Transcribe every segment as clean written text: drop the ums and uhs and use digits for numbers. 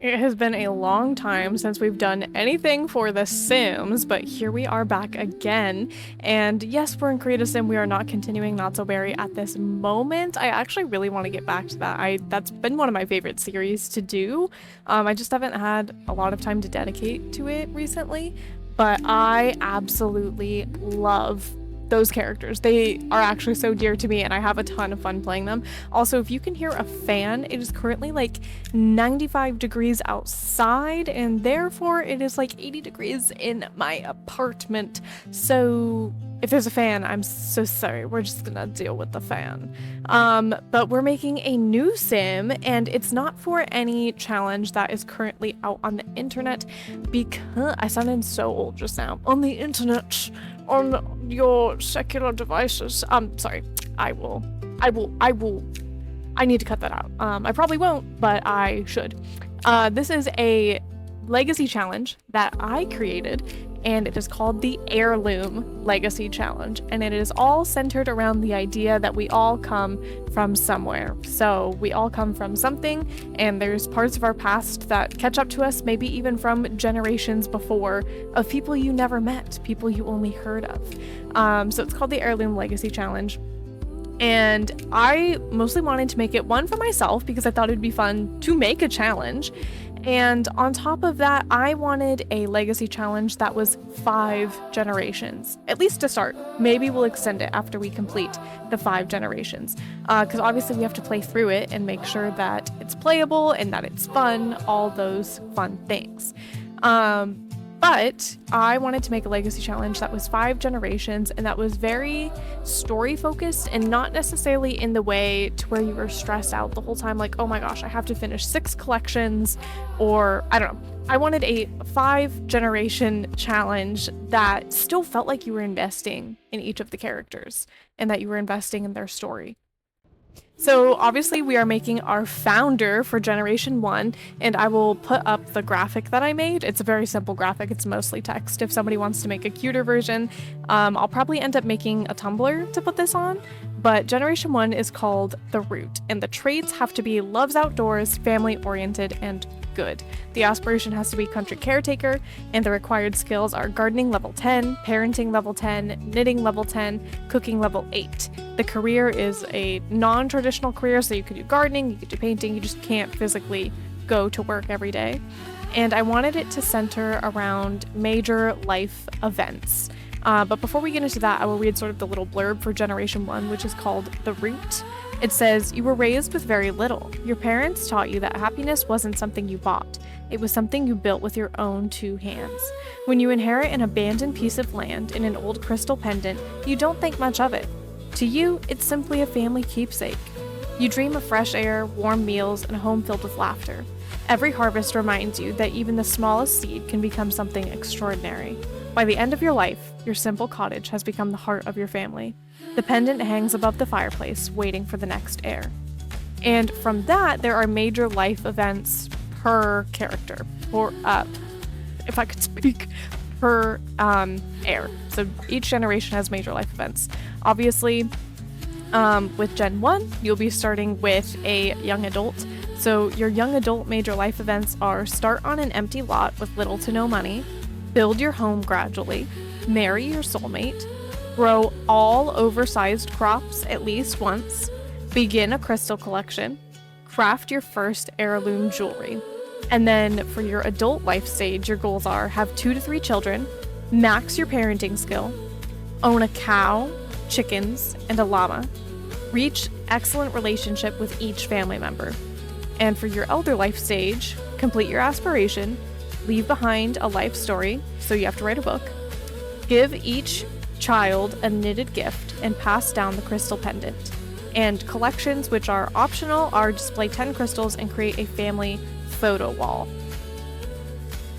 It has been a long time since we've done anything for The Sims, but here we are back again. And yes, we're in Create a Sim. We are not continuing Not So Berry at this moment. I actually really want to get back to that. That's been one of my favorite series to do. I just haven't had a lot of time to dedicate to it recently, but I absolutely love those characters. They are actually so dear to me and I have a ton of fun playing them. Also, if you can hear a fan, it is currently like 95 degrees outside and therefore it is like 80 degrees in my apartment. So if there's a fan, I'm so sorry. We're just gonna deal with the fan. But we're making a new sim and it's not for any challenge that is currently out on the internet because I sounded so old just now. On the internet, on your secular devices. Sorry. I need to cut that out. I probably won't, but I should. This is a legacy challenge that I created, and it is called the Heirloom Legacy Challenge, and it is all centered around the idea that we all come from somewhere. So we all come from something, and there's parts of our past that catch up to us, maybe even from generations before, of people you never met, people you only heard of. So it's called the Heirloom Legacy Challenge. And I mostly wanted to make it one for myself because I thought it'd be fun to make a challenge. And on top of that, I wanted a legacy challenge that was 5 generations, at least to start. Maybe we'll extend it after we complete the 5 generations. Because obviously we have to play through it and make sure that it's playable and that it's fun, all those fun things. But I wanted to make a legacy challenge that was 5 generations and that was very story focused and not necessarily in the way to where you were stressed out the whole time, like, oh my gosh, I have to finish 6 collections, or I don't know. I wanted a 5 generation challenge that still felt like you were investing in each of the characters and that you were investing in their story. So obviously we are making our founder for Generation 1, and I will put up the graphic that I made. It's a very simple graphic. It's mostly text. If somebody wants to make a cuter version, I'll probably end up making a Tumblr to put this on. But Generation 1 is called The Root, and the traits have to be loves outdoors, family-oriented, and good. The aspiration has to be country caretaker, and the required skills are gardening level 10, parenting level 10, knitting level 10, cooking level 8. The career is a non-traditional career, so you could do gardening, you could do painting, you just can't physically go to work every day. And I wanted it to center around major life events. But before we get into that, I will read sort of the little blurb for Generation 1, which is called The Root. It says, you were raised with very little. Your parents taught you that happiness wasn't something you bought. It was something you built with your own 2 hands. When you inherit an abandoned piece of land in an old crystal pendant, you don't think much of it. To you, it's simply a family keepsake. You dream of fresh air, warm meals, and a home filled with laughter. Every harvest reminds you that even the smallest seed can become something extraordinary. By the end of your life, your simple cottage has become the heart of your family. The pendant hangs above the fireplace, waiting for the next heir. And from that, there are major life events per character, or if I could speak, per heir. So each generation has major life events. Obviously, with Gen 1, you'll be starting with a young adult. So your young adult major life events are start on an empty lot with little to no money, build your home gradually, marry your soulmate, grow all oversized crops at least once, begin a crystal collection, craft your first heirloom jewelry. And then for your adult life stage, your goals are have 2 to 3 children, max your parenting skill, own a cow, chickens, and a llama, reach excellent relationship with each family member. And for your elder life stage, complete your aspiration, leave behind a life story, so you have to write a book, give each child a knitted gift, and pass down the crystal pendant. And collections, which are optional, are display 10 crystals and create a family photo wall.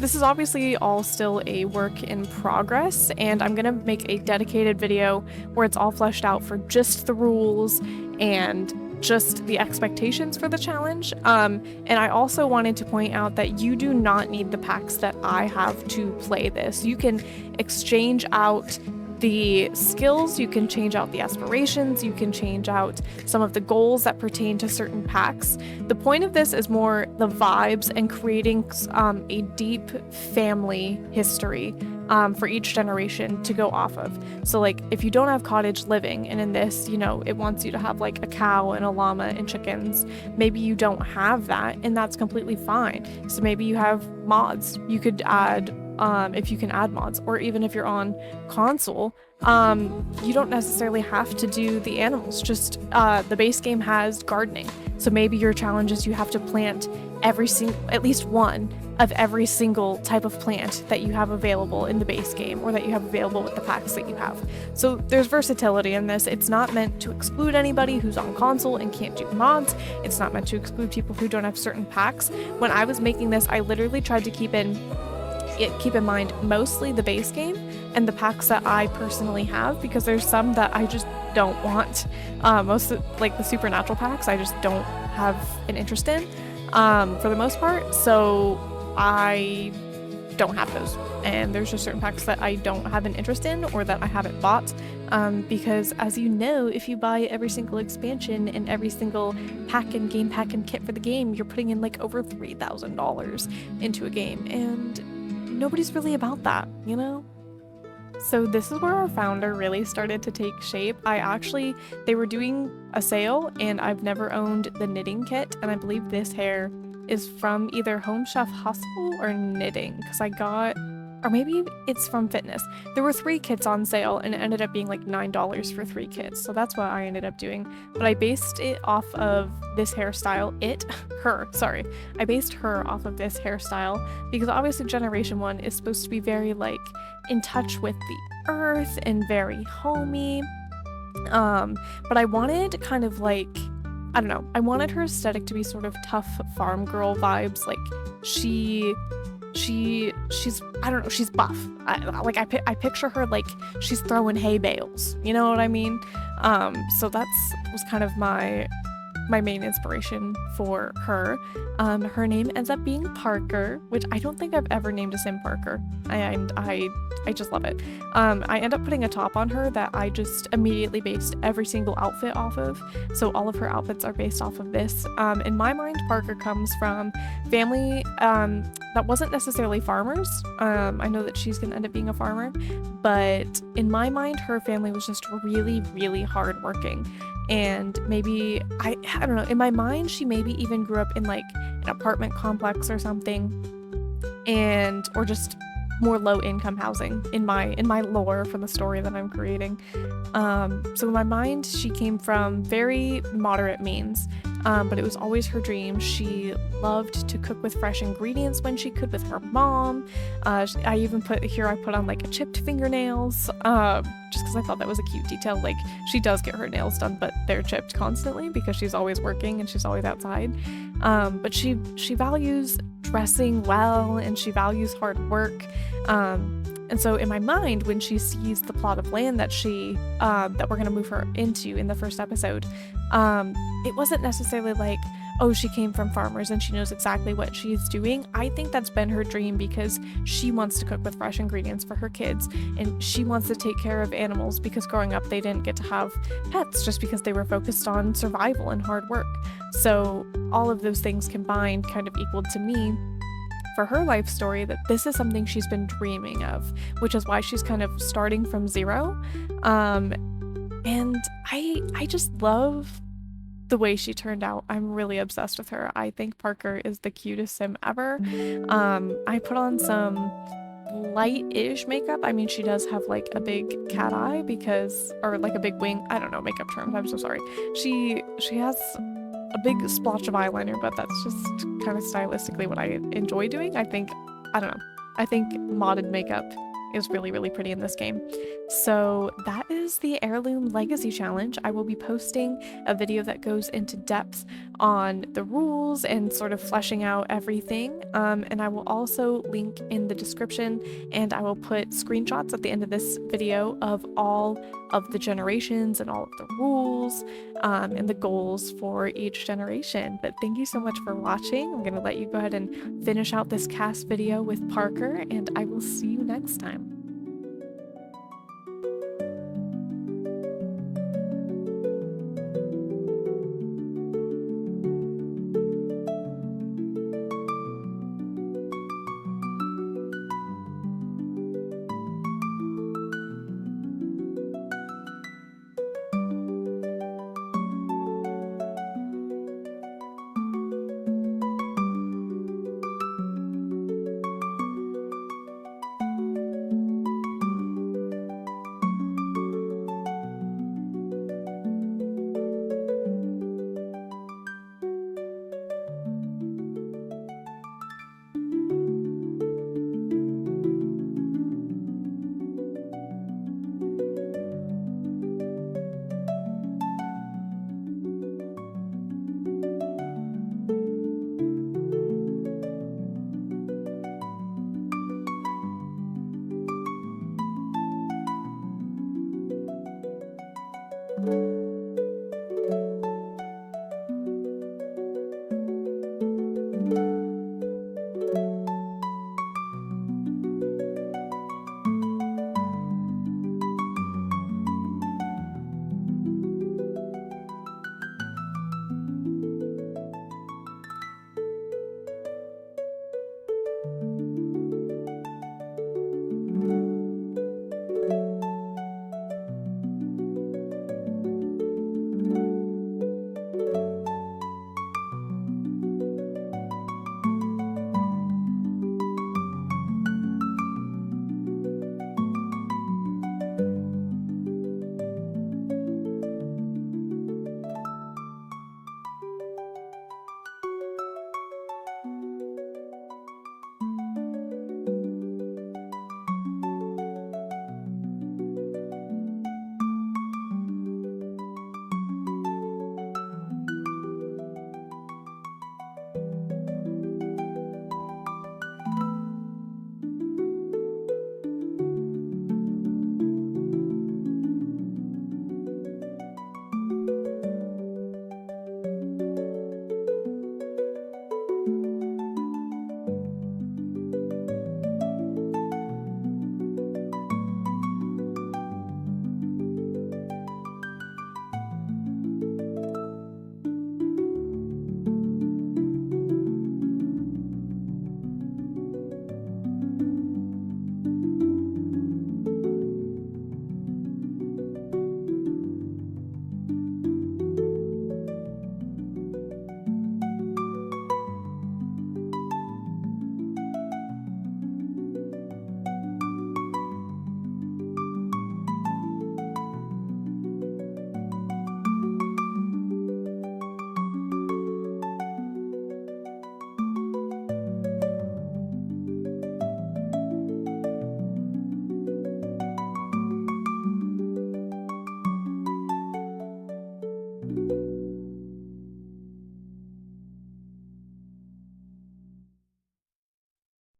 This is obviously all still a work in progress, and I'm gonna make a dedicated video where it's all fleshed out for just the rules and just the expectations for the challenge. And I also wanted to point out that you do not need the packs that I have to play this. You can exchange out the skills, you can change out the aspirations, you can change out some of the goals that pertain to certain packs. The point of this is more the vibes and creating a deep family history for each generation to go off of. So like if you don't have cottage living, and in this, you know, it wants you to have like a cow and a llama and chickens, maybe you don't have that, and that's completely fine. So maybe you have mods. You could add if you can add mods, or even if you're on console, you don't necessarily have to do the animals. Just the base game has gardening, so maybe your challenge is you have to plant at least one of every single type of plant that you have available in the base game, or that you have available with the packs that you have. So there's versatility in this. It's not meant to exclude anybody who's on console and can't do mods. It's not meant to exclude people who don't have certain packs. When I was making this, I literally tried to keep in mind mostly the base game and the packs that I personally have, because there's some that I just don't want. Most of, like the supernatural packs, I just don't have an interest in for the most part, so I don't have those. And there's just certain packs that I don't have an interest in, or that I haven't bought, because as you know, if you buy every single expansion and every single pack and game pack and kit for the game, you're putting in like over $3,000 into a game, and nobody's really about that, you know? So this is where our founder really started to take shape. They were doing a sale, and I've never owned the knitting kit, and I believe this hair is from either Home Chef Hustle or knitting, because or maybe it's from fitness. There were 3 kits on sale, and it ended up being like $9 for 3 kits, so that's what I ended up doing. But I based it off of this hairstyle. I based her off of this hairstyle, because obviously Generation 1 is supposed to be very like in touch with the earth and very homey. But I wanted kind of like, I don't know, I wanted her aesthetic to be sort of tough farm girl vibes. Like she's I don't know, she's buff. I picture her like she's throwing hay bales, you know what I mean? So was kind of my main inspiration for her. Her name ends up being Parker, which I don't think I've ever named a sim Parker, and I just love it. I end up putting a top on her that I just immediately based every single outfit off of, so all of her outfits are based off of this. In my mind, Parker comes from family that wasn't necessarily farmers. I know that she's gonna end up being a farmer, but in my mind, her family was just really, really hardworking. And maybe, I don't know, in my mind, she maybe even grew up in like an apartment complex or something, or just more low-income housing in my lore for the story that I'm creating. So in my mind, she came from very moderate means, but it was always her dream. She loved to cook with fresh ingredients when she could with her mom. I even put on like a chipped fingernails, just because I thought that was a cute detail. Like, she does get her nails done, but they're chipped constantly because she's always working and she's always outside. But she values dressing well, and she values hard work. And so in my mind, when she sees the plot of land that that we're going to move her into in the first episode, it wasn't necessarily like, oh, she came from farmers and she knows exactly what she's doing. I think that's been her dream, because she wants to cook with fresh ingredients for her kids, and she wants to take care of animals, because growing up they didn't get to have pets just because they were focused on survival and hard work. So all of those things combined kind of equaled to me for her life story that this is something she's been dreaming of, which is why she's kind of starting from zero. And I just love the way she turned out. I'm really obsessed with her. I think Parker is the cutest sim ever. I put on some light-ish makeup. I mean, she does have like a big cat eye or like a big wing. I don't know makeup terms. I'm so sorry. She has a big splotch of eyeliner, but that's just kind of stylistically what I enjoy doing. I think modded makeup is really, really pretty in this game. So that is the Heirloom Legacy Challenge. I will be posting a video that goes into depth on the rules and sort of fleshing out everything. And I will also link in the description, and I will put screenshots at the end of this video of all of the generations and all of the rules and the goals for each generation. But thank you so much for watching. I'm going to let you go ahead and finish out this cast video with Parker, and I will see you next time.